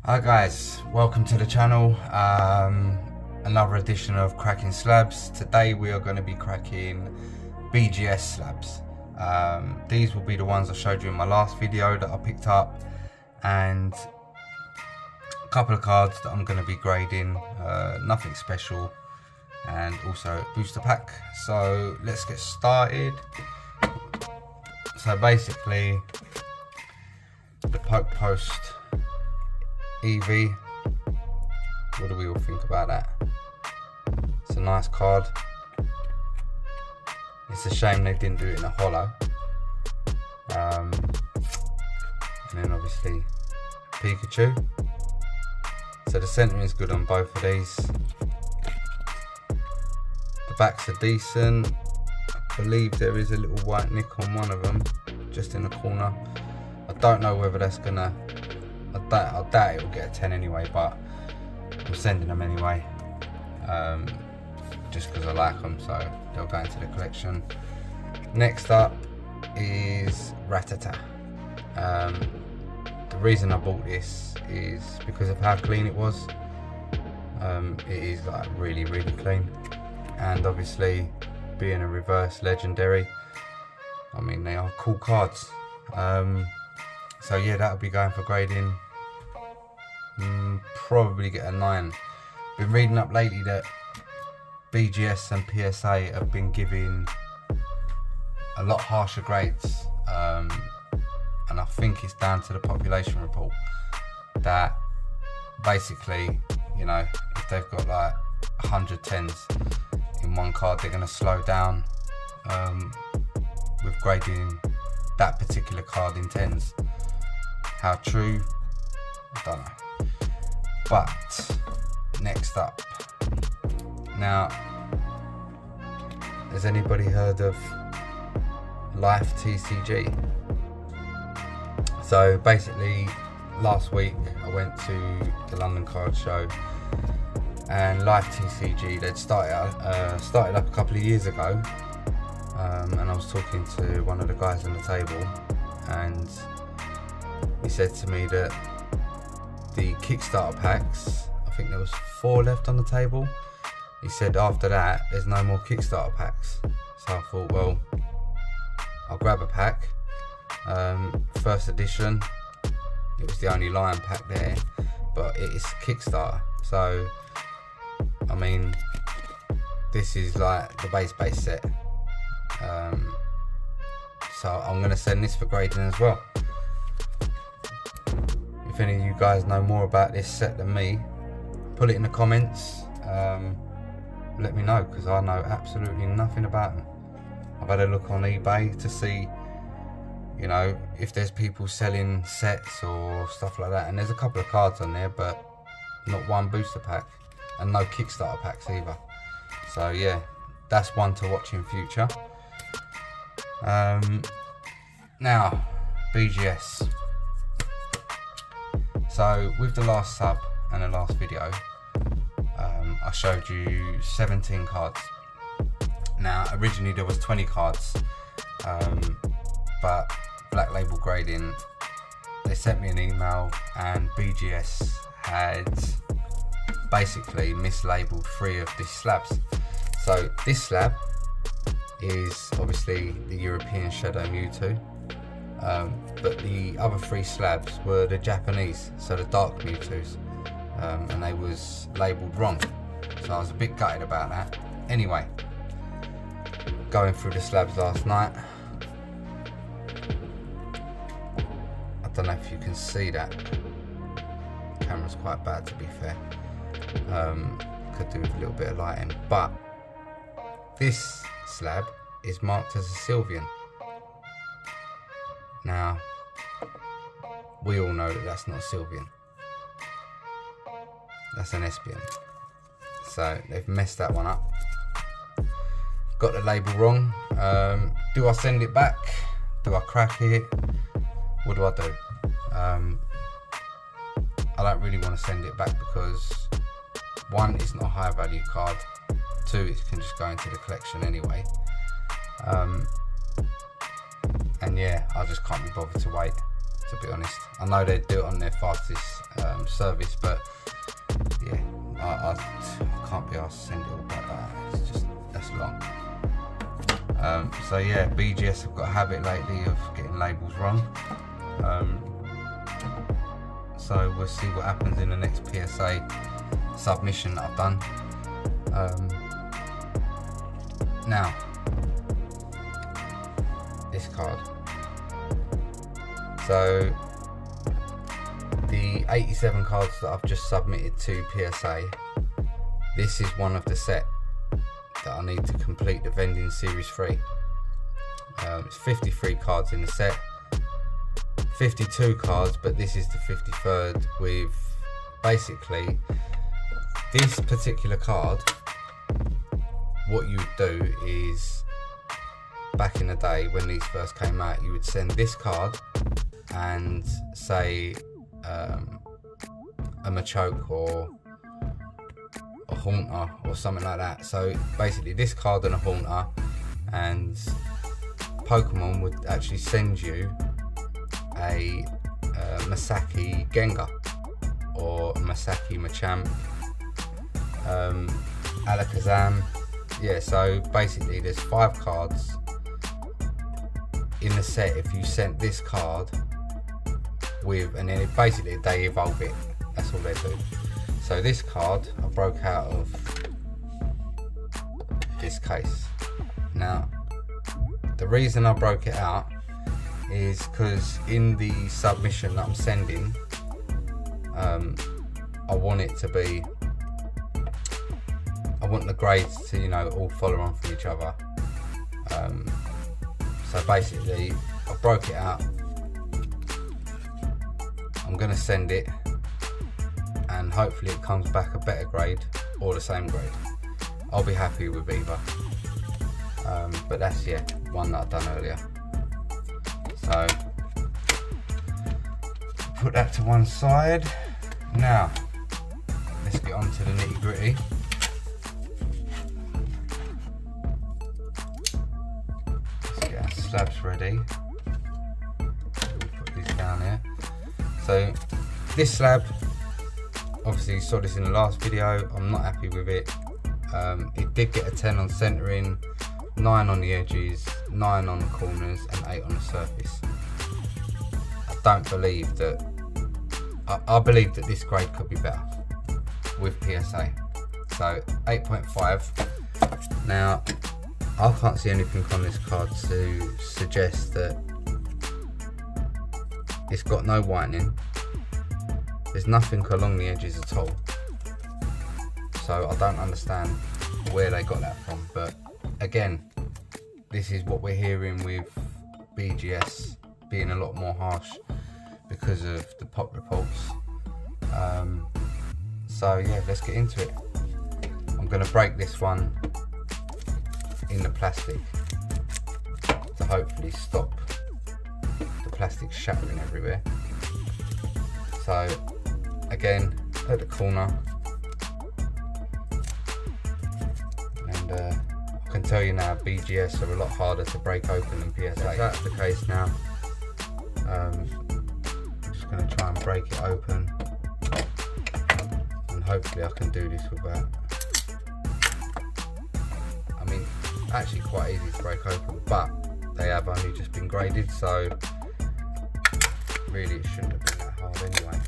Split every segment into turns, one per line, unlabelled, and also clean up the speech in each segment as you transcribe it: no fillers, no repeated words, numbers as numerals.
Hi guys, welcome to the channel. Another edition of Cracking Slabs. Today we are going to be cracking BGS slabs. These will be the ones I showed you in my last video that I picked up, and a couple of cards that I'm going to be grading. Nothing special, and also a booster pack. So let's get started. So basically, the Poke Post EV, what do we all think about that? It's a nice card. It's a shame they didn't do it in a holo. And then obviously Pikachu. So the centering is good on both of these. The backs are decent. I believe there is a little white nick on one of them, just in the corner. I don't know whether that's gonna, I doubt it will get a 10 anyway, but I'm sending them anyway, just because I like them, so they'll go into the collection. Next up is Rattata. The reason I bought this is because of how clean it was. It is like really clean, and obviously being a reverse legendary, I mean, they are cool cards. So yeah, that'll be going for grading. Probably get a 9. Been reading up lately that BGS and PSA have been giving a lot harsher grades, and I think it's down to the population report that basically, you know, if they've got like 100 10s in one card, they're going to slow down with grading that particular card in 10s. How true, I don't know. But next up, now, has anybody heard of Life TCG? So basically, last week I went to the London Card Show, and Life TCG, they'd started up a couple of years ago, and I was talking to one of the guys on the table, and he said to me that the Kickstarter packs, I think there was 4 left on the table. He said after that there's no more Kickstarter packs. So I thought, well, I'll grab a pack. First edition, it was the only Lion pack there, but it is Kickstarter. So I mean, this is like the base set. So I'm going to send this for grading as well. If any of you guys know more about this set than me, put it in the comments. Let me know, because I know absolutely nothing about them. I've had a look on eBay to see, you know, if there's people selling sets or stuff like that, and there's a couple of cards on there, but not one booster pack, and no Kickstarter packs either. So yeah, that's one to watch in future. Now, BGS. So with the last sub and the last video, I showed you 17 cards. Now originally there was 20 cards, but Black Label Grading, they sent me an email, and BGS had basically mislabeled 3 of these slabs. So this slab is obviously the European Shadow Mewtwo, but the other 3 slabs were the Japanese, so the Dark Mewtwo's, and they was labelled wrong. So I was a bit gutted about that. Anyway, going through the slabs last night, I don't know if you can see that. The camera's quite bad, to be fair. Could do with a little bit of lighting, but this slab is marked as a Sylveon. Now, we all know that that's not a Sylveon. That's an Espion. So they've messed that one up. Got the label wrong. Do I send it back? Do I crack it? What do I do? I don't really want to send it back because 1, it's not a high value card. 2, it can just go into the collection anyway. And yeah, I just can't be bothered to wait, to be honest. I know they'd do it on their fastest service, but yeah, I can't be asked to send it all back like that. It's just, that's long. So yeah, BGS have got a habit lately of getting labels wrong. So we'll see what happens in the next PSA submission that I've done. Now, this card. So the 87 cards that I've just submitted to PSA, this is one of the set that I need to complete the vending series 3. It's 53 cards in the set, 52 cards, but this is the 53rd with basically this particular card. What you would do is, back in the day when these first came out, you would send this card and say a Machoke or a Haunter or something like that. So basically this card and a Haunter, and Pokemon would actually send you a Masaki Gengar or a Masaki Machamp, Alakazam. Yeah, so basically there's 5 cards in the set. If you sent this card with, and then basically they evolve it, that's all they do. So this card I broke out of this case. Now the reason I broke it out is because in the submission that I'm sending, I want it to be, I want the grades to, you know, all follow on from each other. So basically I broke it out. I'm going to send it and hopefully it comes back a better grade or the same grade. I'll be happy with either. But that's, yeah, one that I've done earlier. So put that to one side. Now let's get on to the nitty gritty. Let's get our slabs ready. We'll put these down here. So this slab, obviously you saw this in the last video. I'm not happy with it. It did get a 10 on centering, 9 on the edges, 9 on the corners and 8 on the surface. I don't believe that, I believe that this grade could be better with PSA. So 8.5. Now I can't see anything on this card to suggest that it's got no whitening. There's nothing along the edges at all. So I don't understand where they got that from, but again, this is what we're hearing with BGS being a lot more harsh because of the pop reports. So yeah, let's get into it. I'm going to break this one in the plastic to hopefully stop the plastic shattering everywhere. So again, at the corner, and I can tell you now, BGS are a lot harder to break open than PSA. If that's the case now, I'm just going to try and break it open, and hopefully I can do this without, I mean, actually quite easy to break open, but they have only just been graded, so really it shouldn't have been that hard anyway.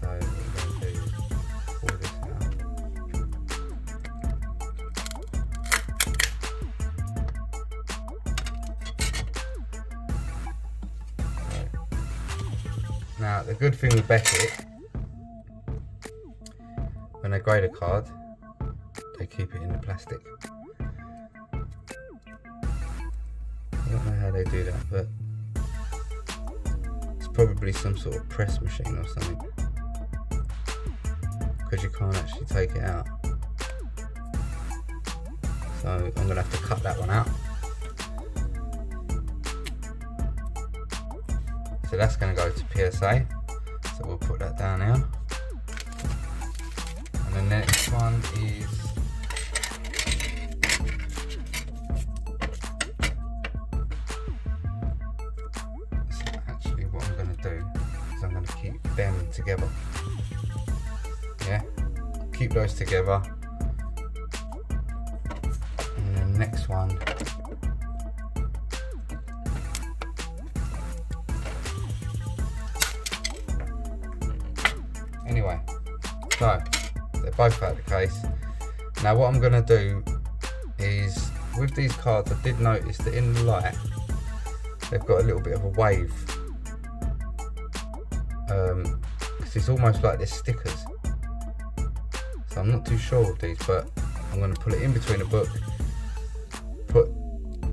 So what we're going to do is pull this out. Now the good thing with Beckett, when they grade a card, they keep it in the plastic. I don't know how they do that, but it's probably some sort of press machine or something, because you can't actually take it out. So I'm going to have to cut that one out. So that's going to go to PSA, so we'll put that down now. And the next one is actually what I'm going to do. keep them together. Yeah, keep those together. And then next one. Anyway, so they're both out of the case. Now what I'm gonna do is, with these cards, I did notice that in the light they've got a little bit of a wave, because it's almost like they're stickers. So I'm not too sure of these, but I'm going to put it in between the book, put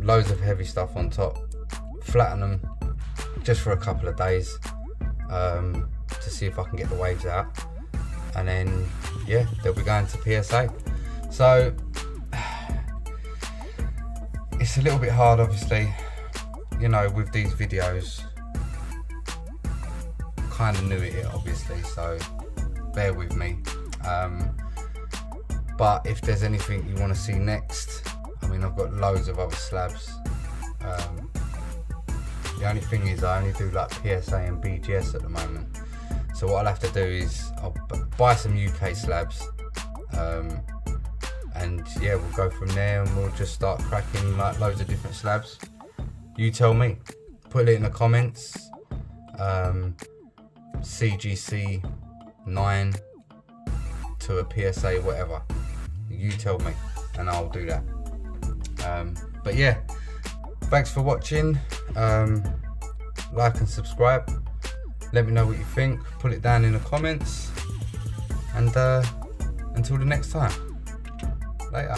loads of heavy stuff on top, flatten them just for a couple of days, to see if I can get the waves out, and then yeah, they'll be going to PSA. So it's a little bit hard, obviously, you know, with these videos. Kind of new at it, obviously, so bear with me. But if there's anything you want to see next, I mean, I've got loads of other slabs. The only thing is I only do like PSA and BGS at the moment. So what I'll have to do is I'll buy some UK slabs, and yeah, we'll go from there and we'll just start cracking like loads of different slabs. You tell me, put it in the comments. CGC 9 to a PSA, whatever, you tell me and I'll do that. But yeah, thanks for watching. Like and subscribe, let me know what you think, put it down in the comments, and until the next time, later.